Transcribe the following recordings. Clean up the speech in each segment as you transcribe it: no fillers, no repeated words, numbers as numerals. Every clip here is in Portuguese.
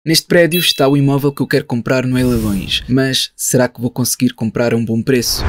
Neste prédio está o imóvel que eu quero comprar no Leilões, mas será que vou conseguir comprar a um bom preço?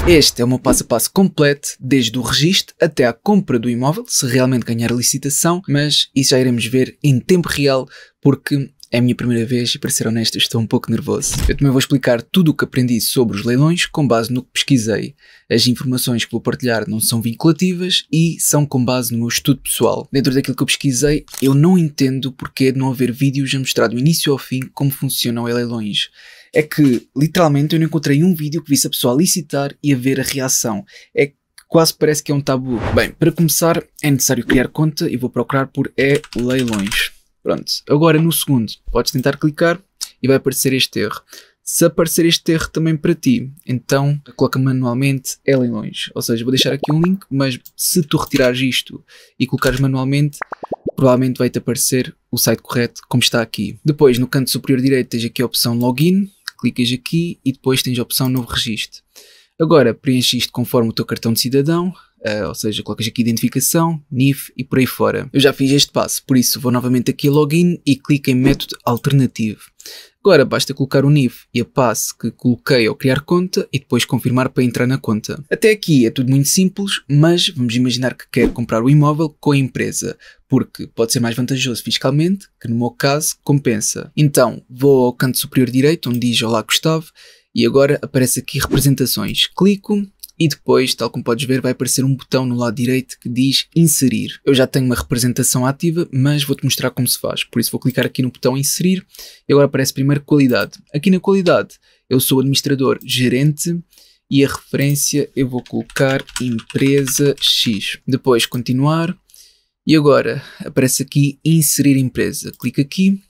Este é o meu passo a passo completo, desde o registro até à compra do imóvel, se realmente ganhar a licitação, mas isso já iremos ver em tempo real, porque é a minha primeira vez e, para ser honesto, estou um pouco nervoso. Eu também vou explicar tudo o que aprendi sobre os leilões com base no que pesquisei. As informações que vou partilhar não são vinculativas e são com base no meu estudo pessoal. Dentro daquilo que eu pesquisei, eu não entendo porque de não haver vídeos a mostrar do início ao fim como funcionam os leilões. É que, literalmente, eu não encontrei um vídeo que visse a pessoa licitar e a ver a reação. É que quase parece que é um tabu. Bem, para começar, é necessário criar conta e vou procurar por leilões. Pronto, agora no segundo, podes tentar clicar e vai aparecer este erro. Se aparecer este erro também para ti, então coloca manualmente leilões. Ou seja, vou deixar aqui um link, mas se tu retirares isto e colocares manualmente, provavelmente vai-te aparecer o site correto como está aqui. Depois, no canto superior direito, tens aqui a opção Login, clicas aqui e depois tens a opção Novo Registro. Agora, preenche isto conforme o teu cartão de cidadão, ou seja, colocas aqui identificação, NIF e por aí fora. Eu já fiz este passo, por isso vou novamente aqui a Login e clico em método alternativo. Agora basta colocar o NIF e a passe que coloquei ao criar conta e depois confirmar para entrar na conta. Até aqui é tudo muito simples, mas vamos imaginar que quero comprar o imóvel com a empresa, porque pode ser mais vantajoso fiscalmente, que no meu caso compensa. Então vou ao canto superior direito onde diz Olá Gustavo e agora aparece aqui representações. Clico e depois, tal como podes ver, vai aparecer um botão no lado direito que diz Inserir. Eu já tenho uma representação ativa, mas vou-te mostrar como se faz. Por isso vou clicar aqui no botão Inserir e agora aparece primeiro Qualidade. Aqui na Qualidade eu sou administrador gerente e a referência eu vou colocar Empresa X. Depois Continuar e agora aparece aqui Inserir Empresa. Clico aqui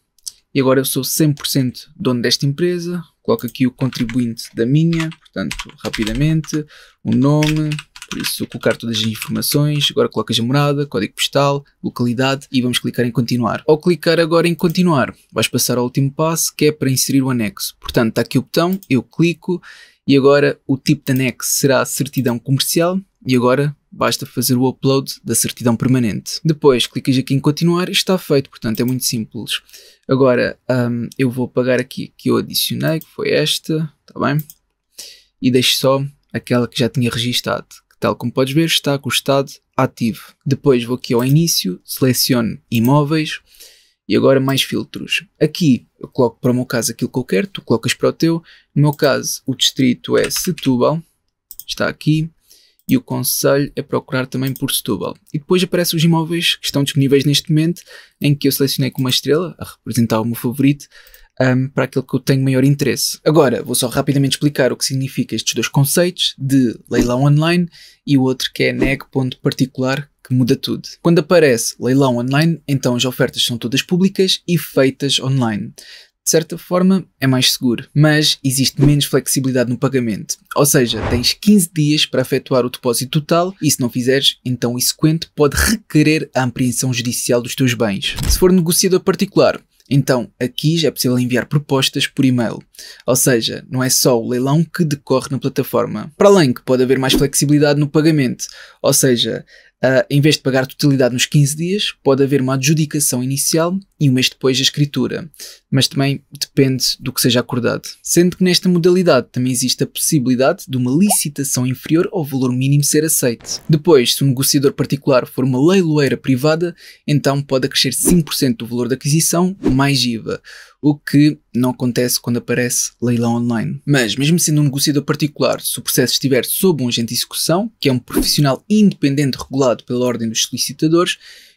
e agora eu sou 100% dono desta empresa. Coloco aqui o contribuinte da minha, portanto, rapidamente, o nome, por isso colocar todas as informações, agora colocas a morada, código postal, localidade e vamos clicar em continuar. Ao clicar agora em continuar, vais passar ao último passo que é para inserir o anexo. Portanto, está aqui o botão, eu clico e agora o tipo de anexo será certidão comercial e agora basta fazer o upload da certidão permanente. Depois clicas aqui em continuar e está feito, portanto é muito simples. Agora eu vou apagar aqui que eu adicionei, que foi esta, está bem? E deixo só aquela que já tinha registado, que tal como podes ver está com o estado ativo. Depois vou aqui ao início, seleciono imóveis e agora mais filtros. Aqui eu coloco para o meu caso aquilo que eu quero, tu colocas para o teu. No meu caso o distrito é Setúbal, está aqui. E o conselho é procurar também por Setúbal. E depois aparecem os imóveis que estão disponíveis neste momento, em que eu selecionei com uma estrela, a representar o meu favorito, para aquele que eu tenho maior interesse. Agora, vou só rapidamente explicar o que significa estes dois conceitos, de leilão online e o outro que é neg.particular, que muda tudo. Quando aparece leilão online, então as ofertas são todas públicas e feitas online. De certa forma é mais seguro, mas existe menos flexibilidade no pagamento. Ou seja, tens 15 dias para efetuar o depósito total e se não fizeres, então o exequente pode requerer a apreensão judicial dos teus bens. Se for negociador particular, então aqui já é possível enviar propostas por e-mail. Ou seja, não é só o leilão que decorre na plataforma. Para além que pode haver mais flexibilidade no pagamento. Ou seja, em vez de pagar a totalidade nos 15 dias, pode haver uma adjudicação inicial e um mês depois a escritura, mas também depende do que seja acordado. Sendo que nesta modalidade também existe a possibilidade de uma licitação inferior ao valor mínimo ser aceite. Depois, se o negociador particular for uma leiloeira privada, então pode acrescer 5% do valor da aquisição mais IVA, o que não acontece quando aparece leilão online. Mas, mesmo sendo um negociador particular, se o processo estiver sob um agente de execução, que é um profissional independente regulado pela ordem dos solicitadores,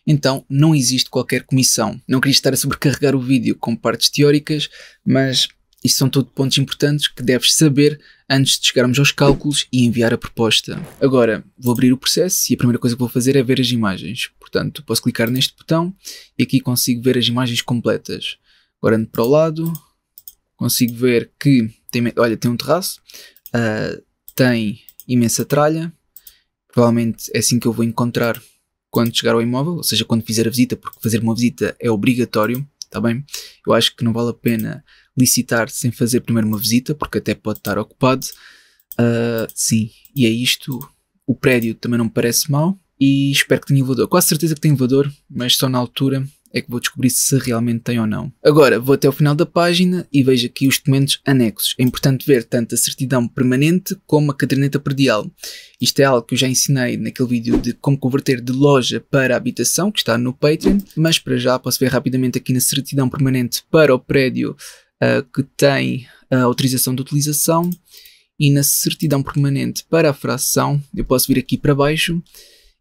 então não existe qualquer comissão. Não queria estar a sobrecarregar o vídeo com partes teóricas, mas isto são tudo pontos importantes que deves saber antes de chegarmos aos cálculos e enviar a proposta. Agora, vou abrir o processo e a primeira coisa que vou fazer é ver as imagens. Portanto, posso clicar neste botão e aqui consigo ver as imagens completas. Agora ando para o lado, consigo ver que tem um terraço, tem imensa tralha, provavelmente é assim que eu vou encontrar quando chegar ao imóvel, ou seja, quando fizer a visita, porque fazer uma visita é obrigatório, está bem? Eu acho que não vale a pena licitar sem fazer primeiro uma visita, porque até pode estar ocupado. Sim, e é isto. O prédio também não me parece mau, e espero que tenha elevador. Quase certeza que tem elevador, mas só na altura é que vou descobrir se realmente tem ou não. Agora vou até ao final da página e vejo aqui os documentos anexos. É importante ver tanto a certidão permanente como a caderneta predial. Isto é algo que eu já ensinei naquele vídeo de como converter de loja para habitação, que está no Patreon, mas para já posso ver rapidamente aqui na certidão permanente para o prédio que tem a autorização de utilização, e na certidão permanente para a fração eu posso vir aqui para baixo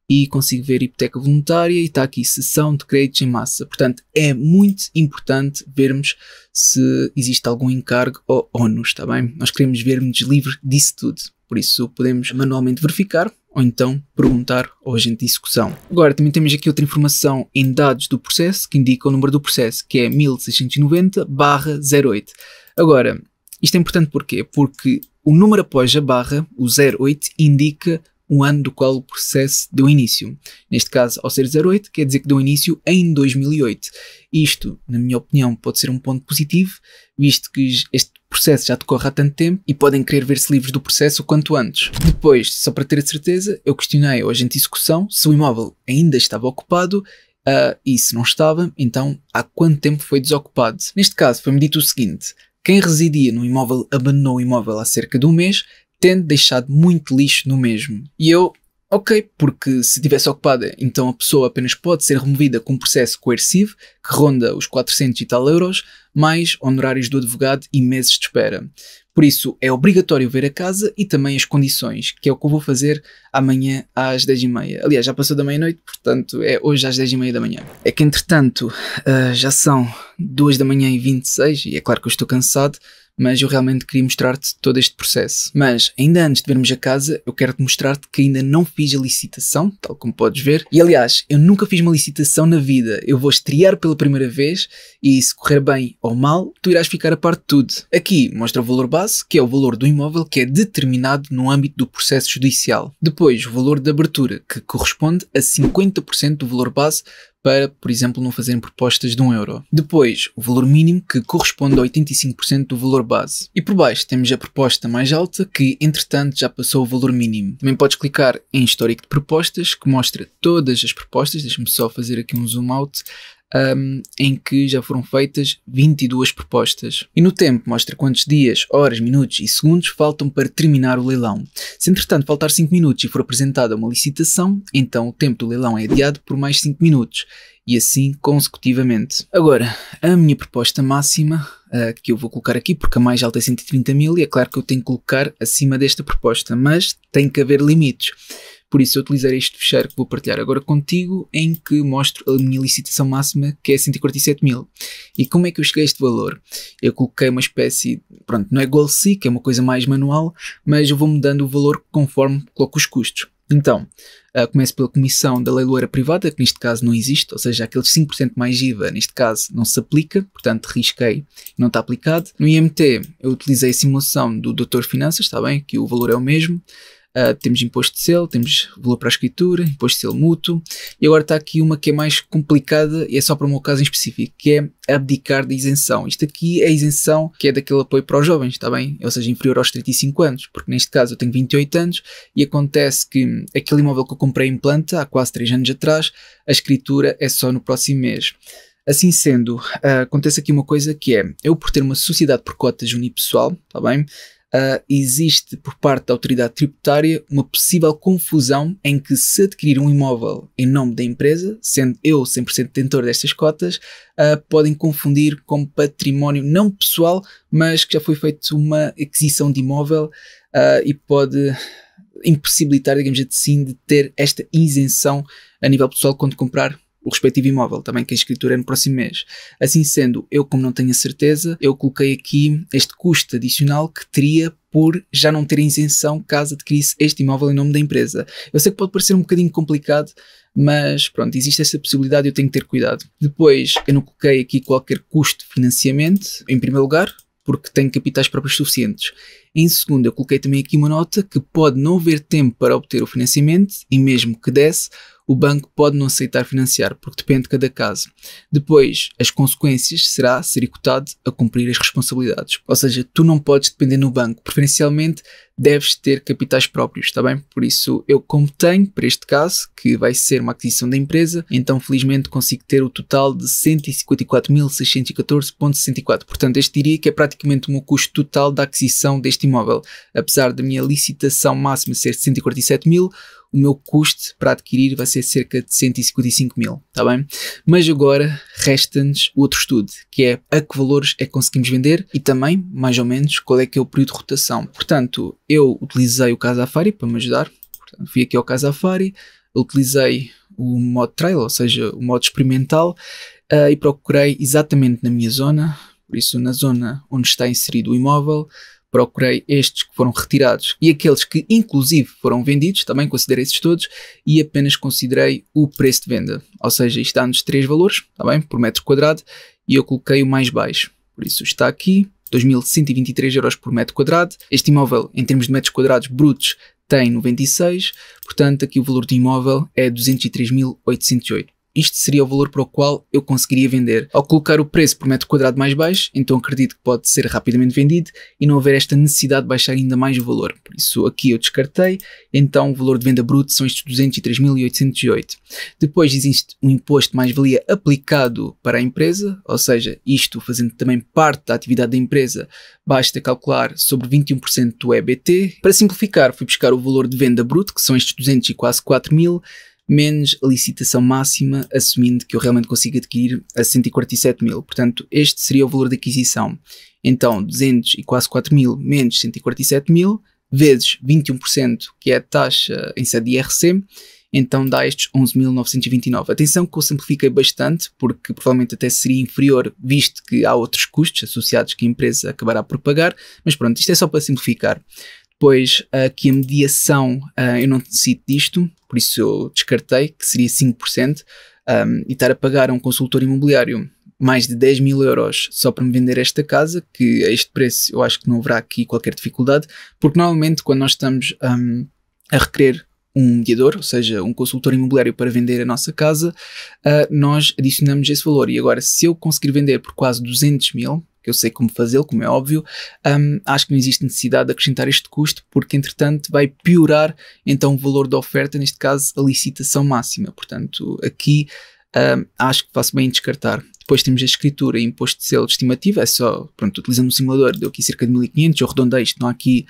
e consigo ver hipoteca voluntária e está aqui cessão de créditos em massa. Portanto, é muito importante vermos se existe algum encargo ou ónus, está bem? Nós queremos ver-nos livres disso tudo. Por isso podemos manualmente verificar ou então perguntar ao agente de execução. Agora também temos aqui outra informação em dados do processo que indica o número do processo, que é 1690/08. Agora, isto é importante porquê? Porque o número após a barra, o 08, indica o ano do qual o processo deu início. Neste caso, ao ser 08, quer dizer que deu início em 2008. Isto, na minha opinião, pode ser um ponto positivo, visto que este processo já decorre há tanto tempo e podem querer ver-se livres do processo o quanto antes. Depois, só para ter a certeza, eu questionei ao agente de execução se o imóvel ainda estava ocupado e se não estava, então há quanto tempo foi desocupado. Neste caso, foi-me dito o seguinte: quem residia no imóvel abandonou o imóvel há cerca de um mês, tendo deixado muito lixo no mesmo. E eu, ok, porque se estivesse ocupada, então a pessoa apenas pode ser removida com um processo coercivo, que ronda os 400 e tal euros, mais honorários do advogado e meses de espera. Por isso, é obrigatório ver a casa e também as condições, que é o que eu vou fazer amanhã às 10h30. Aliás, já passou da meia-noite, portanto é hoje às 10h30 da manhã. É que entretanto, já são 2h26 e é claro que eu estou cansado, mas eu realmente queria mostrar-te todo este processo. Mas ainda antes de vermos a casa, eu quero-te mostrar-te que ainda não fiz a licitação, tal como podes ver. E aliás, eu nunca fiz uma licitação na vida. Eu vou estrear pela primeira vez e se correr bem ou mal, tu irás ficar a par de tudo. Aqui mostra o valor base, que é o valor do imóvel que é determinado no âmbito do processo judicial. Depois, o valor de abertura, que corresponde a 50% do valor base, para, por exemplo, não fazerem propostas de 1 euro. Depois, o valor mínimo, que corresponde a 85% do valor base. E por baixo temos a proposta mais alta, que entretanto já passou o valor mínimo. Também podes clicar em histórico de propostas, que mostra todas as propostas. Deixa-me só fazer aqui um zoom out. Em que já foram feitas 22 propostas. E no tempo mostra quantos dias, horas, minutos e segundos faltam para terminar o leilão. Se entretanto faltar 5 minutos e for apresentada uma licitação, então o tempo do leilão é adiado por mais 5 minutos. E assim consecutivamente. Agora, a minha proposta máxima, que eu vou colocar aqui, porque a mais alta é 130 mil, e é claro que eu tenho que colocar acima desta proposta, mas tem que haver limites. Por isso eu utilizarei este fecheiro que vou partilhar agora contigo, em que mostro a minha licitação máxima, que é 147 mil. E como é que eu cheguei a este valor? Eu coloquei uma espécie, pronto, não é goal seek, é uma coisa mais manual, mas eu vou mudando o valor conforme coloco os custos. Então, começo pela comissão da leiloeira privada, que neste caso não existe, ou seja, aqueles 5% mais IVA, neste caso não se aplica, portanto risquei, não está aplicado. No IMT eu utilizei a simulação do Doutor Finanças, está bem, que o valor é o mesmo. Temos imposto de selo, temos valor para a escritura, imposto de selo mútuo, e agora está aqui uma que é mais complicada e é só para o meu caso em específico, que é abdicar da isenção. Isto aqui é a isenção que é daquele apoio para os jovens, está bem? Ou seja, inferior aos 35 anos, porque neste caso eu tenho 28 anos e acontece que aquele imóvel que eu comprei em planta há quase 3 anos atrás, a escritura é só no próximo mês. Assim sendo, acontece aqui uma coisa que é, eu por ter uma sociedade por cotas unipessoal, está bem? Existe por parte da autoridade tributária uma possível confusão em que se adquirir um imóvel em nome da empresa, sendo eu 100% detentor destas cotas, podem confundir com património não pessoal, mas que já foi feita uma aquisição de imóvel e pode impossibilitar, digamos assim, de ter esta isenção a nível pessoal quando comprar o respectivo imóvel, também que a escritura é no próximo mês. Assim sendo, eu como não tenho a certeza, eu coloquei aqui este custo adicional que teria por já não ter isenção caso adquirisse este imóvel em nome da empresa. Eu sei que pode parecer um bocadinho complicado, mas pronto, existe essa possibilidade e eu tenho que ter cuidado. Depois, eu não coloquei aqui qualquer custo de financiamento, em primeiro lugar, porque tenho capitais próprios suficientes. Em segundo, eu coloquei também aqui uma nota que pode não haver tempo para obter o financiamento e mesmo que desse, o banco pode não aceitar financiar, porque depende de cada caso. Depois, as consequências será ser icotado a cumprir as responsabilidades. Ou seja, tu não podes depender no banco. Preferencialmente, deves ter capitais próprios, está bem? Por isso, eu como tenho, para este caso, que vai ser uma aquisição da empresa, então felizmente consigo ter o total de 154.614,64. Portanto, este diria que é praticamente o meu custo total da aquisição deste imóvel. Apesar da minha licitação máxima ser 147 mil, o meu custo para adquirir vai ser cerca de 155 mil, está bem? Mas agora resta-nos outro estudo, que é a que valores é que conseguimos vender e também, mais ou menos, qual é que é o período de rotação. Portanto, eu utilizei o Casafari para me ajudar. Portanto, fui aqui ao Casafari, utilizei o modo trial, ou seja, o modo experimental, e procurei exatamente na minha zona, por isso na zona onde está inserido o imóvel, procurei estes que foram retirados e aqueles que inclusive foram vendidos, também considerei esses todos e apenas considerei o preço de venda. Ou seja, isto dá-nos 3 valores, tá bem, por metro quadrado, e eu coloquei o mais baixo. Por isso está aqui, 2.123 euros por metro quadrado. Este imóvel, em termos de metros quadrados brutos, tem 96, portanto aqui o valor do imóvel é 203.808. Isto seria o valor para o qual eu conseguiria vender. Ao colocar o preço por metro quadrado mais baixo, então acredito que pode ser rapidamente vendido e não haver esta necessidade de baixar ainda mais o valor. Por isso aqui eu descartei, então o valor de venda bruto são estes 203.808. Depois existe um imposto de mais-valia aplicado para a empresa, ou seja, isto fazendo também parte da atividade da empresa, basta calcular sobre 21% do EBT. Para simplificar, fui buscar o valor de venda bruto, que são estes 200 e quase 4 mil, menos a licitação máxima, assumindo que eu realmente consigo adquirir a 147 mil. Portanto, este seria o valor de aquisição. Então, 200 e quase 4 mil menos 147 mil, vezes 21%, que é a taxa em sede de IRC, então dá estes 11.929. Atenção que eu simplifiquei bastante, porque provavelmente até seria inferior, visto que há outros custos associados que a empresa acabará por pagar, mas pronto, isto é só para simplificar. Depois, aqui a mediação, eu não necessito disto, por isso eu descartei, que seria 5%, e estar a pagar a um consultor imobiliário mais de 10 mil euros só para me vender esta casa, que a este preço eu acho que não haverá aqui qualquer dificuldade, porque normalmente quando nós estamos a requerer um mediador, ou seja, um consultor imobiliário para vender a nossa casa, nós adicionamos esse valor. E agora, se eu conseguir vender por quase 200 mil, que eu sei como fazê-lo, como é óbvio, acho que não existe necessidade de acrescentar este custo, porque entretanto vai piorar então o valor da oferta, neste caso a licitação máxima. Portanto, aqui acho que faço bem em descartar. Depois temos a escritura e imposto de selo de estimativa, é só, pronto, utilizando o simulador, deu aqui cerca de 1.500, eu arredondei isto, não há aqui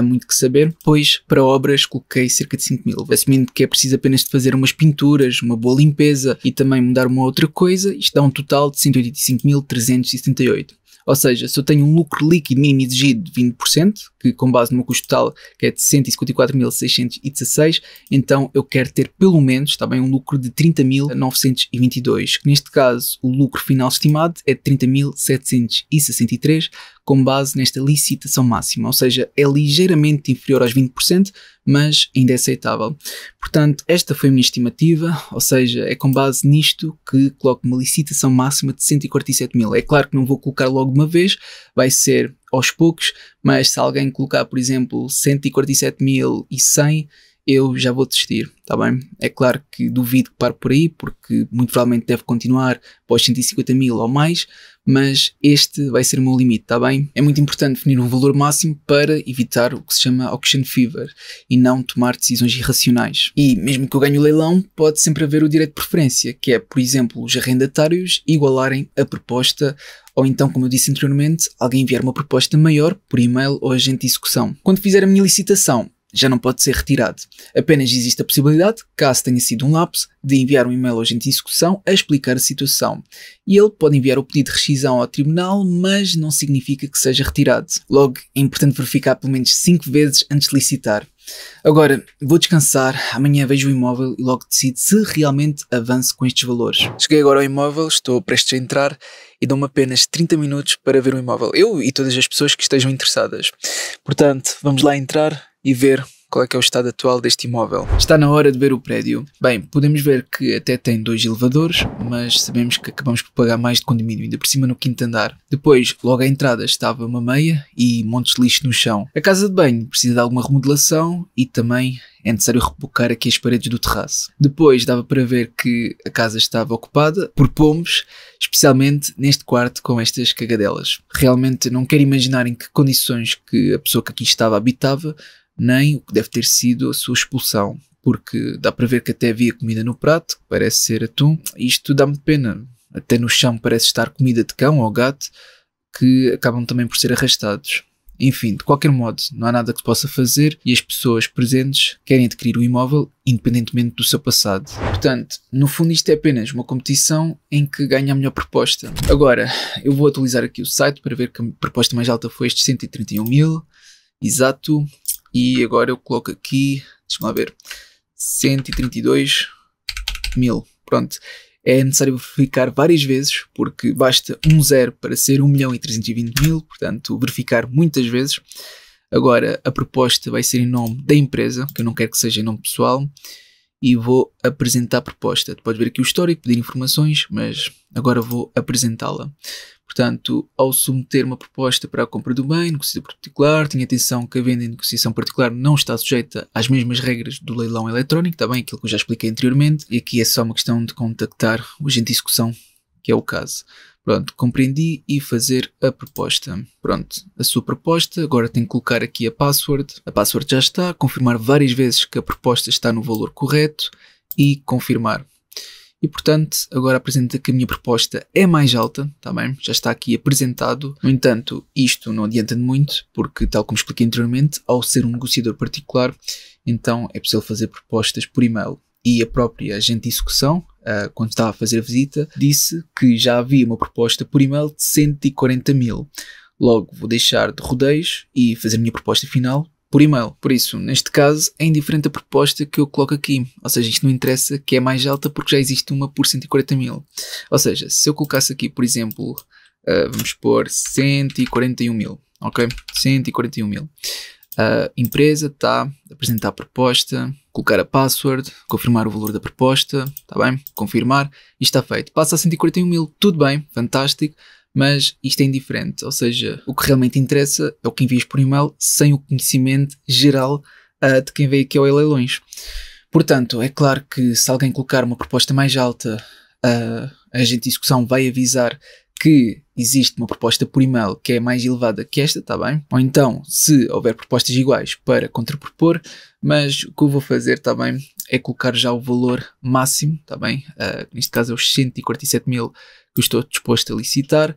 muito que saber. Depois, para obras, coloquei cerca de 5 mil, assumindo que é preciso apenas de fazer umas pinturas, uma boa limpeza e também mudar uma outra coisa, isto dá um total de 185.378. Ou seja, se eu tenho um lucro líquido mínimo exigido de 20%, que com base no meu custo total, que é de 154.616, então eu quero ter pelo menos, está bem, um lucro de 30.922, que neste caso o lucro final estimado é de 30.763, com base nesta licitação máxima, ou seja, é ligeiramente inferior aos 20%, mas ainda é aceitável. Portanto, esta foi a minha estimativa, ou seja, é com base nisto que coloco uma licitação máxima de 147 mil. É claro que não vou colocar logo de uma vez, vai ser aos poucos, mas se alguém colocar, por exemplo, 147.100, eu já vou desistir, está bem? É claro que duvido que pare por aí, porque muito provavelmente deve continuar após 150 mil ou mais, mas este vai ser o meu limite, está bem? É muito importante definir um valor máximo para evitar o que se chama auction fever e não tomar decisões irracionais. E mesmo que eu ganhe o leilão, pode sempre haver o direito de preferência, que é, por exemplo, os arrendatários igualarem a proposta, ou então, como eu disse anteriormente, alguém enviar uma proposta maior por e-mail ou agente de execução. Quando fizer a minha licitação, já não pode ser retirado. Apenas existe a possibilidade, caso tenha sido um lapso, de enviar um e-mail ao agente de execução a explicar a situação. E ele pode enviar o pedido de rescisão ao tribunal, mas não significa que seja retirado. Logo, é importante verificar pelo menos 5 vezes antes de licitar. Agora, vou descansar, amanhã vejo o imóvel e logo decido se realmente avanço com estes valores. Cheguei agora ao imóvel, estou prestes a entrar e dão-me apenas 30 minutos para ver o imóvel. Eu e todas as pessoas que estejam interessadas. Portanto, vamos lá entrar e ver qual é que é o estado atual deste imóvel. Está na hora de ver o prédio. Bem, podemos ver que até tem 2 elevadores, mas sabemos que acabamos por pagar mais de condomínio, ainda por cima no quinto andar. Depois, logo à entrada estava uma meia e montes de lixo no chão. A casa de banho precisa de alguma remodelação e também é necessário rebocar aqui as paredes do terraço. Depois dava para ver que a casa estava ocupada por pombos, especialmente neste quarto com estas cagadelas. Realmente não quero imaginar em que condições que a pessoa que aqui estava habitava, nem o que deve ter sido a sua expulsão, porque dá para ver que até havia comida no prato, que parece ser atum. Isto dá-me pena. Até no chão parece estar comida de cão ou gato, que acabam também por ser arrastados. Enfim, de qualquer modo, não há nada que se possa fazer e as pessoas presentes querem adquirir o imóvel independentemente do seu passado. Portanto, no fundo isto é apenas uma competição em que ganha a melhor proposta. Agora, eu vou atualizar aqui o site para ver que a proposta mais alta foi estes 131 mil. Exato. E agora eu coloco aqui, deixa-me lá ver, 132 mil. Pronto. É necessário verificar várias vezes, porque basta um 0 para ser 1.320.000, portanto, verificar muitas vezes. Agora, a proposta vai ser em nome da empresa, que eu não quero que seja em nome pessoal, e vou apresentar a proposta. Tu podes ver aqui o histórico, pedir informações, mas agora vou apresentá-la. Portanto, ao submeter uma proposta para a compra do bem, negociação particular, tenha atenção que a venda em negociação particular não está sujeita às mesmas regras do leilão eletrónico, está bem? Aquilo que eu já expliquei anteriormente, e aqui é só uma questão de contactar o agente de execução, que é o caso. Pronto, compreendi e fazer a proposta. Pronto, a sua proposta, agora tenho que colocar aqui a password já está, confirmar várias vezes que a proposta está no valor correto e confirmar. E portanto, agora apresento que a minha proposta é mais alta, tá bem? Já está aqui apresentado. No entanto, isto não adianta de muito, porque tal como expliquei anteriormente, ao ser um negociador particular, então é possível fazer propostas por e-mail. E a própria agente de execução, quando estava a fazer a visita, disse que já havia uma proposta por e-mail de 140 mil. Logo, vou deixar de rodeios e fazer a minha proposta final por e-mail. Por isso, neste caso, é indiferente a proposta que eu coloco aqui. Ou seja, isto não interessa que é mais alta porque já existe uma por 140 mil. Ou seja, se eu colocasse aqui, por exemplo, vamos pôr 141 mil. Ok? 141 mil. A empresa está a apresentar a proposta, colocar a password, confirmar o valor da proposta, está bem? Confirmar e está feito. Passa a 141 mil, tudo bem, fantástico. Mas isto é indiferente, ou seja, o que realmente interessa é o que envias por e-mail sem o conhecimento geral de quem veio aqui ao leilões. Portanto, é claro que se alguém colocar uma proposta mais alta, a agente de execução vai avisar que existe uma proposta por e-mail que é mais elevada que esta, está bem? Ou então, se houver propostas iguais para contrapropor, mas o que eu vou fazer, está bem, é colocar já o valor máximo, está bem? Neste caso é os 147 mil que eu estou disposto a licitar,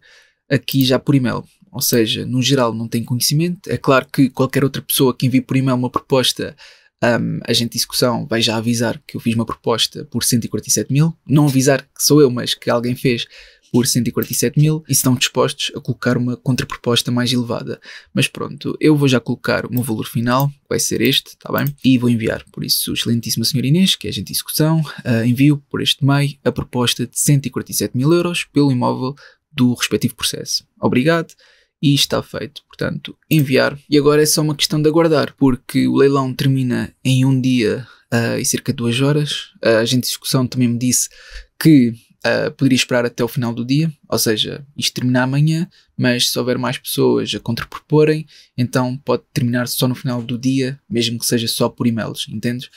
aqui já por e-mail. Ou seja, no geral não tenho conhecimento. É claro que qualquer outra pessoa que envie por e-mail uma proposta, a agente de execução vai já avisar que eu fiz uma proposta por 147 mil. Não avisar que sou eu, mas que alguém fez por 147 mil e estão dispostos a colocar uma contraproposta mais elevada. Mas pronto, eu vou já colocar o meu valor final, vai ser este, está bem? E vou enviar. Por isso, excelentíssima senhora Inês, que é agente de execução, envio por este meio a proposta de 147 mil euros pelo imóvel do respectivo processo. Obrigado. E está feito. Portanto, enviar. E agora é só uma questão de aguardar, porque o leilão termina em um dia e cerca de 2 horas. A agente de execução também me disse que poderia esperar até o final do dia, ou seja, isto termina amanhã, mas se houver mais pessoas a contraproporem, então pode terminar só no final do dia, mesmo que seja só por e-mails, entendes?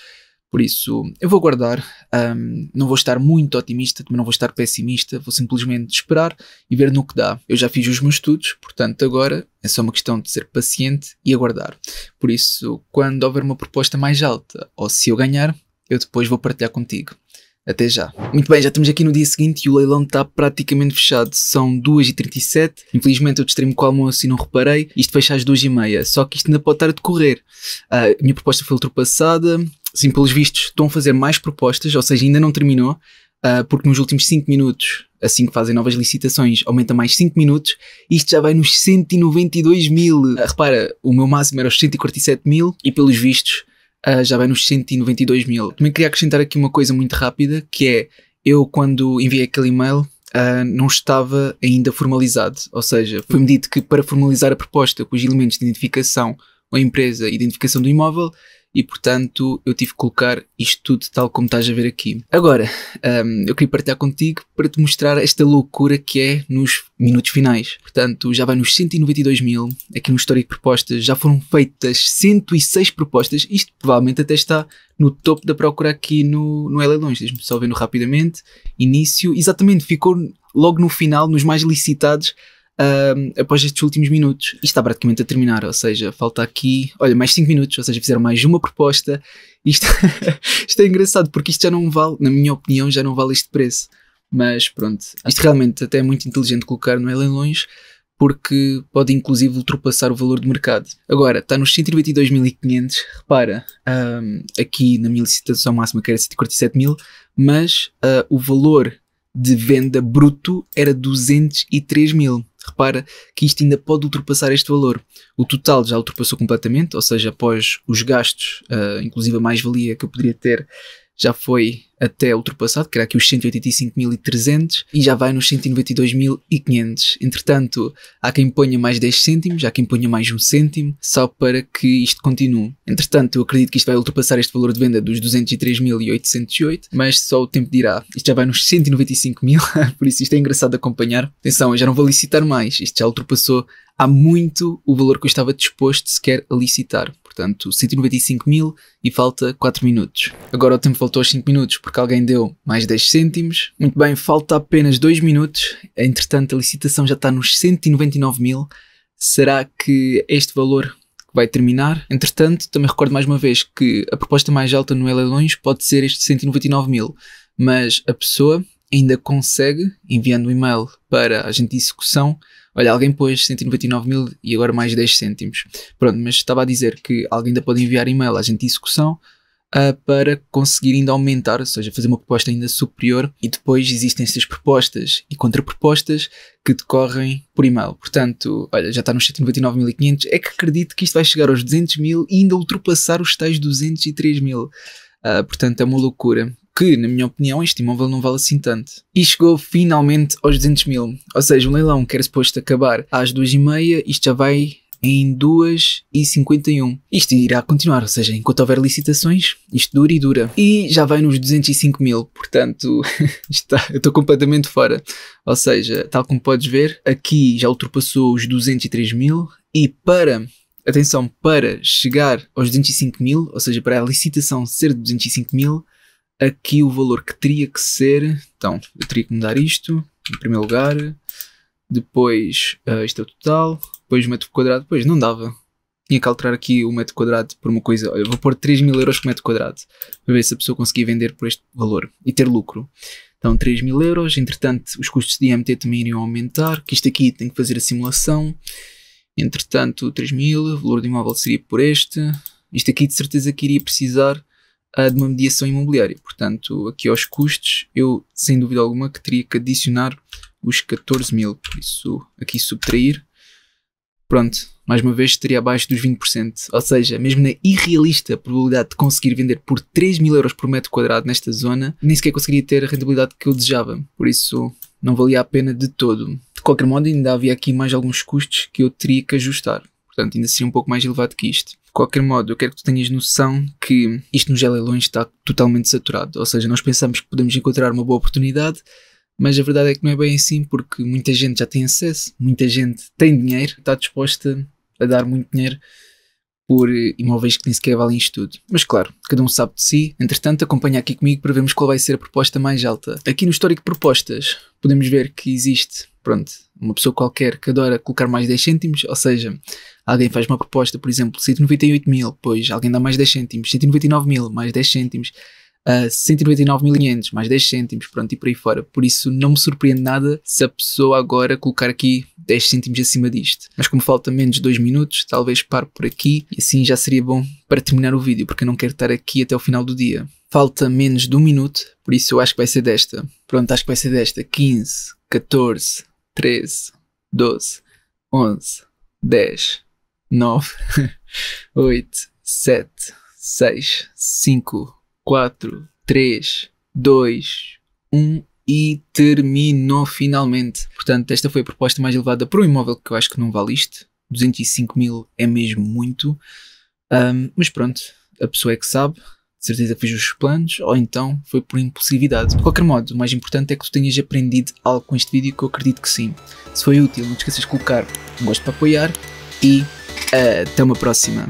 Por isso, eu vou aguardar, não vou estar muito otimista, também não vou estar pessimista, vou simplesmente esperar e ver no que dá. Eu já fiz os meus estudos, portanto agora é só uma questão de ser paciente e aguardar. Por isso, quando houver uma proposta mais alta, ou se eu ganhar, eu depois vou partilhar contigo. Até já. Muito bem, já estamos aqui no dia seguinte e o leilão está praticamente fechado. São 2h37. Infelizmente eu distraí-me com o almoço e não reparei. Isto fecha às 2h30. Só que isto ainda pode estar a decorrer. A minha proposta foi ultrapassada. Sim, pelos vistos estão a fazer mais propostas, ou seja, ainda não terminou. Porque nos últimos 5 minutos, assim que fazem novas licitações, aumenta mais 5 minutos. Isto já vai nos 192 mil. Repara, o meu máximo era os 147 mil e pelos vistos já vai nos 192 mil. Também queria acrescentar aqui uma coisa muito rápida, que é, eu quando enviei aquele e-mail não estava ainda formalizado, ou seja, foi-me dito que para formalizar a proposta com os elementos de identificação ou empresa e identificação do imóvel, e portanto eu tive que colocar isto tudo tal como estás a ver aqui. Agora, eu queria partilhar contigo para te mostrar esta loucura que é nos minutos finais. Portanto, já vai nos 192 mil, aqui no histórico de propostas já foram feitas 106 propostas, isto provavelmente até está no topo da procura aqui no Leilões. Deixa-me só vendo rapidamente, início, exatamente, ficou logo no final, nos mais licitados, após estes últimos minutos. Isto está praticamente a terminar, ou seja, falta aqui, olha, mais 5 minutos, ou seja, fizeram mais uma proposta. Isto, isto é engraçado porque isto já não vale, na minha opinião, já não vale este preço. Mas pronto, isto realmente até é muito inteligente colocar no Leilões, porque pode inclusive ultrapassar o valor de mercado. Agora, está nos 192.500, repara, aqui na minha licitação máxima que era 147 mil, mas o valor de venda bruto era 203 mil. Repara que isto ainda pode ultrapassar este valor. O total já ultrapassou completamente, ou seja, após os gastos, inclusive a mais-valia que eu poderia ter, já foi até ultrapassado, que era aqui os 185.300 e já vai nos 192.500. Entretanto, há quem ponha mais 10 cêntimos, há quem ponha mais 1 cêntimo, só para que isto continue. Entretanto, eu acredito que isto vai ultrapassar este valor de venda dos 203.808, mas só o tempo dirá. Isto já vai nos 195 mil, por isso isto é engraçado de acompanhar. Atenção, eu já não vou licitar mais, isto já ultrapassou há muito o valor que eu estava disposto sequer a licitar. Portanto, 195 mil e falta 4 minutos. Agora o tempo voltou aos 5 minutos porque alguém deu mais 10 cêntimos. Muito bem, falta apenas 2 minutos. Entretanto, a licitação já está nos 199 mil. Será que este valor vai terminar? Entretanto, também recordo mais uma vez que a proposta mais alta no Leilões pode ser este 199 mil. Mas a pessoa ainda consegue, enviando um e-mail para a agente de execução, olha, alguém pôs 199 mil e agora mais 10 cêntimos. Pronto, mas estava a dizer que alguém ainda pode enviar e-mail à agente de execução para conseguir ainda aumentar, ou seja, fazer uma proposta ainda superior, e depois existem estas propostas e contrapropostas que decorrem por e-mail. Portanto, olha, já está nos 199.500, é que acredito que isto vai chegar aos 200 mil e ainda ultrapassar os tais 203 mil. Portanto, é uma loucura. Que, na minha opinião, este imóvel não vale assim tanto. E chegou finalmente aos 200 mil. Ou seja, um leilão que era suposto acabar às 2h30, isto já vai em 2h51. Isto irá continuar, ou seja, enquanto houver licitações, isto dura e dura. E já vai nos 205 mil, portanto, eu estou completamente fora. Ou seja, tal como podes ver, aqui já ultrapassou os 203 mil e atenção, para chegar aos 205 mil, ou seja, para a licitação ser de 205 mil, aqui o valor que teria que ser, então, eu teria que mudar isto, em primeiro lugar, depois, isto é o total, depois o metro quadrado, depois não dava, tinha que alterar aqui o metro quadrado por uma coisa, olha, vou pôr 3.000 euros por metro quadrado, para ver se a pessoa conseguia vender por este valor e ter lucro. Então 3.000 euros, entretanto os custos de IMT também iriam aumentar, que isto aqui tem que fazer a simulação, entretanto 3.000, o valor do imóvel seria por este, isto aqui de certeza que iria precisar de uma mediação imobiliária, portanto aqui aos custos eu sem dúvida alguma que teria que adicionar os 14 mil, por isso aqui subtrair, pronto, mais uma vez estaria abaixo dos 20%, ou seja, mesmo na irrealista probabilidade de conseguir vender por 3.000 euros por metro quadrado nesta zona, nem sequer conseguiria ter a rentabilidade que eu desejava, por isso não valia a pena de todo. De qualquer modo ainda havia aqui mais alguns custos que eu teria que ajustar, portanto ainda seria um pouco mais elevado que isto. De qualquer modo, eu quero que tu tenhas noção que isto nos leilões está totalmente saturado, ou seja, nós pensamos que podemos encontrar uma boa oportunidade, mas a verdade é que não é bem assim, porque muita gente já tem acesso, muita gente tem dinheiro, está disposta a dar muito dinheiro por imóveis que nem sequer valem isto tudo. Mas claro, cada um sabe de si. Entretanto, acompanha aqui comigo para vermos qual vai ser a proposta mais alta. Aqui no histórico de propostas, podemos ver que existe, pronto, uma pessoa qualquer que adora colocar mais 10 cêntimos, ou seja, alguém faz uma proposta, por exemplo, 198 mil, depois alguém dá mais 10 cêntimos, 199 mil, mais 10 cêntimos, 199.500, mais 10 cêntimos, pronto, e por aí fora. Por isso não me surpreende nada se a pessoa agora colocar aqui 10 cêntimos acima disto. Mas como falta menos de 2 minutos, talvez pare por aqui e assim já seria bom para terminar o vídeo, porque eu não quero estar aqui até o final do dia. Falta menos de 1 minuto, por isso eu acho que vai ser desta. Pronto, acho que vai ser desta. 15, 14, 13, 12, 11, 10, 9, 8, 7, 6, 5, 4, 3, 2, 1 e terminou finalmente. Portanto, esta foi a proposta mais elevada para um imóvel que eu acho que não vale isto. 205 mil é mesmo muito. Mas pronto, a pessoa é que sabe, de certeza fez os planos, ou então foi por impulsividade. De qualquer modo, o mais importante é que tu tenhas aprendido algo com este vídeo, que eu acredito que sim. Se foi útil, não te esqueças de colocar um gosto para apoiar e até uma próxima.